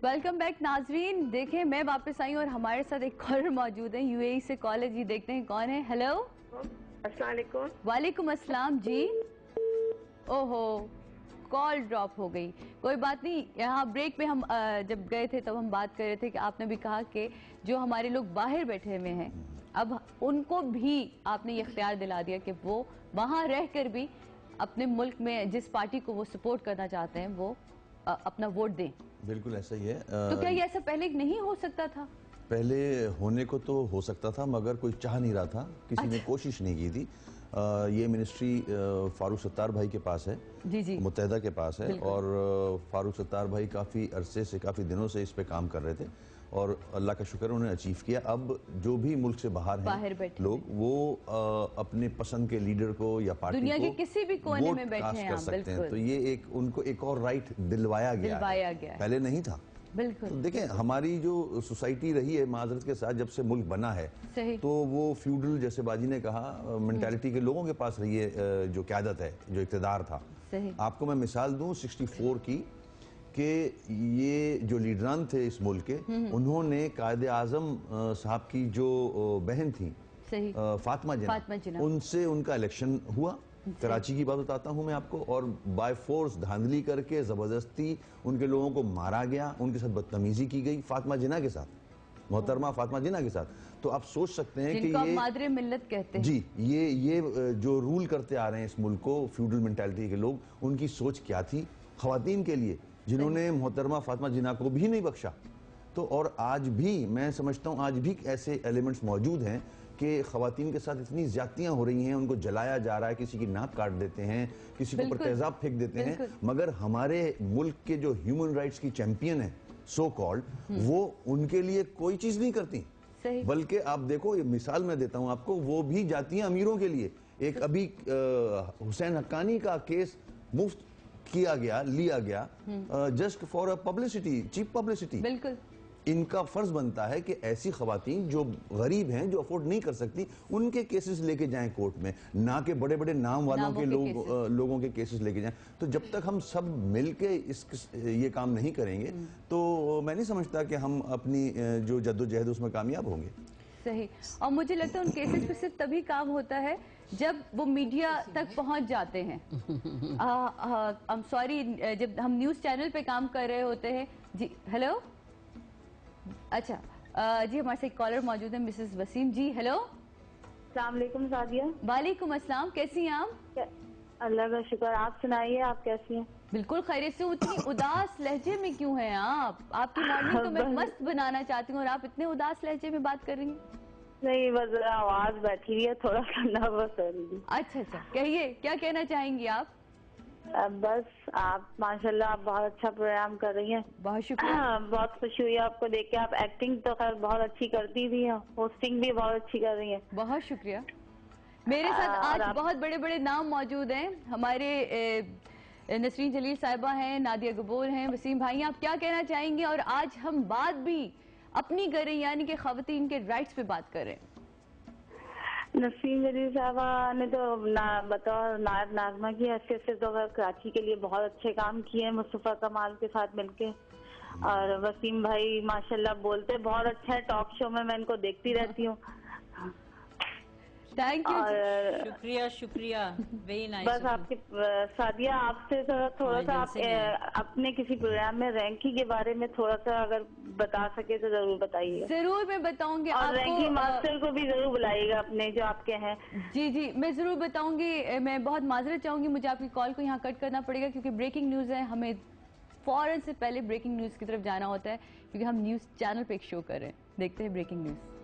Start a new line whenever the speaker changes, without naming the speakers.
Welcome back ناظرین. دیکھیں میں واپس آئی ہوں اور ہمارے ساتھ ایک کالر موجود ہیں یو اے ای سے کال ہے. جی دیکھتے ہیں کون ہے. ہیلو
السلام علیکم.
وعلیکم السلام. جی اوہو کال ڈراپ ہو گئی. کوئی بات نہیں. یہاں بریک میں ہم جب گئے تھے تب ہم بات کر رہے تھے کہ آپ نے بھی کہا کہ جو ہمارے لوگ باہر بیٹھے ہوئے ہیں اب ان کو بھی آپ نے یہ اختیار دلا دیا کہ وہ وہاں رہ کر بھی اپنے ملک میں جس پارٹی کو وہ سپورٹ کرنا چاہتے ہیں وہ اپنا ووٹ دیں.
بالکل ایسا ہی ہے.
تو کیا یہ ایسا پہلے نہیں ہو سکتا تھا؟
پہلے ہونے کو تو ہو سکتا تھا مگر کوئی چاہ نہیں رہا تھا, کسی نے کوشش نہیں کی تھی. یہ منسٹری فاروق ستار بھائی کے پاس ہے,
جی
متحدہ کے پاس ہے, اور فاروق ستار بھائی کافی عرصے سے کافی دنوں سے اس پہ کام کر رہے تھے اور اللہ کا شکر انہوں نے اچیو کیا. اب جو بھی ملک سے باہر ہیں لوگ وہ اپنے پسند کے لیڈر کو یا پارٹی
دنیا کے کسی بھی کونے میں بیٹھے ہیں
کر سکتے ہیں. تو یہ ان کو ایک اور رائٹ دلوایا گیا ہے, پہلے نہیں تھا.
بالکل
دیکھیں ہماری جو سوسائٹی رہی ہے معذرت کے ساتھ جب سے ملک بنا ہے تو وہ فیوڈل جیسے باجی نے کہا مینٹالٹی کے لوگوں کے پاس رہی ہے جو قیادت ہے, جو اقتدار تھا. آپ کو میں مثال دوں 64 کی کہ یہ جو لیڈران تھے اس ملک کے انہوں نے قائد اعظم صاحب کی جو بہن تھیں فاطمہ جناح ان سے ان کا الیکشن ہوا. کراچی کی بات بتاتا ہوں میں آپ کو, اور بائی فورس دھاندلی کر کے زبردستی ان کے لوگوں کو مارا گیا, ان کے ساتھ بدتمیزی کی گئی فاطمہ جناح کے ساتھ, محترمہ فاطمہ جناح کے ساتھ. تو آپ سوچ سکتے ہیں کہ یہ
مادر ملت کہتے ہیں.
جی یہ جو رول کرتے آ رہے ہیں اس ملک کو فیوڈل مینٹالٹی کے لوگ, ان کی سوچ کیا تھی خواتین کے لیے جنہوں نے محترمہ فاطمہ جناح کو بھی نہیں بخشا. تو اور آج بھی میں سمجھتا ہوں آج بھی ایسے ایلیمنٹس موجود ہیں کہ خواتین کے ساتھ اتنی زیادتیاں ہو رہی ہیں, ان کو جلایا جا رہا ہے, کسی کی ناک کاٹ دیتے ہیں, کسی کو پر تیزاب پھینک دیتے ہیں. مگر ہمارے ملک کے جو ہیومن رائٹس کی چیمپئن ہیں سو کالڈ, وہ ان کے لیے کوئی چیز نہیں کرتی. بلکہ آپ دیکھو, یہ مثال میں دیتا ہوں آپ کو, وہ بھی جاتی ہیں امیروں کے لیے. ایک ابھی حسین حقانی کا کیس مفت لیا گیا just for publicity, cheap publicity.
بالکل
ان کا فرض بنتا ہے کہ ایسی خواتین جو غریب ہیں, جو افورڈ نہیں کر سکتی, ان کے کیسز لے کے جائیں کورٹ میں, نہ کہ بڑے بڑے نام والوں کے لوگوں کے کیسز لے کے جائیں. تو جب تک ہم سب مل کے یہ کام نہیں کریں گے تو میں نہیں سمجھتا کہ ہم اپنی جو جد و جہد اس میں کامیاب ہوں گے.
صحیح. اور مجھے لگتا ہے ان کیسز پہ صرف تبھی کام ہوتا ہے جب وہ میڈیا تک پہنچ جاتے ہیں. سوری, جب ہم نیوز چینل پہ کام کر رہے ہوتے ہیں. جی ہیلو, اچھا جی ہمارے سے ایک کالر موجود ہے مسز وسیم. جی ہیلو.
السلام علیکم سعدیہ.
وعلیکم السلام. کیسی ہیں آپ؟
اللہ کا شکر, آپ سنائیے آپ کیسی ہیں؟
بالکل خیریت سے. اتنی اداس لہجے میں کیوں ہیں آپ؟ آپ کی مارننگ تو میں مست بنانا چاہتی ہوں اور آپ اتنے اداس لہجے میں بات کر رہی ہیں.
نہیں بس آواز بیٹھی ہوئی ہے, تھوڑا سا نروس ہو رہی.
اچھا کہیے کیا کہنا چاہیں گی آپ؟
بس آپ ماشاءاللہ آپ بہت اچھا پروگرام کر رہی ہیں.
بہت شکریہ.
بہت خوشی ہوئی آپ کو دیکھ کے. آپ ایکٹنگ تو خیر بہت اچھی کرتی تھی, ہوسٹنگ بھی بہت اچھی کر رہی ہیں.
بہت شکریہ. میرے ساتھ آج بہت بڑے بڑے نام موجود ہیں. ہمارے نسرین جلیل صاحبہ ہیں, نادیہ گبور ہیں, وسیم بھائی. آپ کیا کہنا چاہیں گے؟ اور آج ہم بات بھی اپنی کریں یعنی کہ خواتین کے رائٹس پہ بات کریں.
نسرین جلیل صاحبہ نے تو بطور نائب ناظمہ کی حیثیت سے تو کراچی کے لیے بہت اچھے کام کیے ہیں مصطفیٰ کمال کے ساتھ مل کے. اور وسیم بھائی ماشاءاللہ بولتے بہت اچھا ہے, ٹاک شو میں ان کو دیکھتی رہتی ہوں.
Thank
you. شکریہ. Very nice.
بس آپ کی سعدیہ, آپ سے تھوڑا سا آپ اپنے کسی پروگرام میں رینکی کے بارے میں تھوڑا سا اگر بتا سکے تو ضرور بتائیے.
ضرور میں بتاؤں گی.
اور رینکی ماسٹر کو بھی ضرور بلائیے گا اپنے جو آپ کے ہیں.
جی میں ضرور بتاؤں گی. میں بہت معذرت چاہوں گی, مجھے آپ کی کال کو یہاں کٹ کرنا پڑے گا کیونکہ بریکنگ نیوز ہے. ہمیں فوراً سے پہلے بریکنگ نیوز کی طرف جانا ہوتا ہے کیونکہ ہم نیوز چینل پہ ایک شو کر رہے ہیں. دیکھتے ہیں بریکنگ نیوز.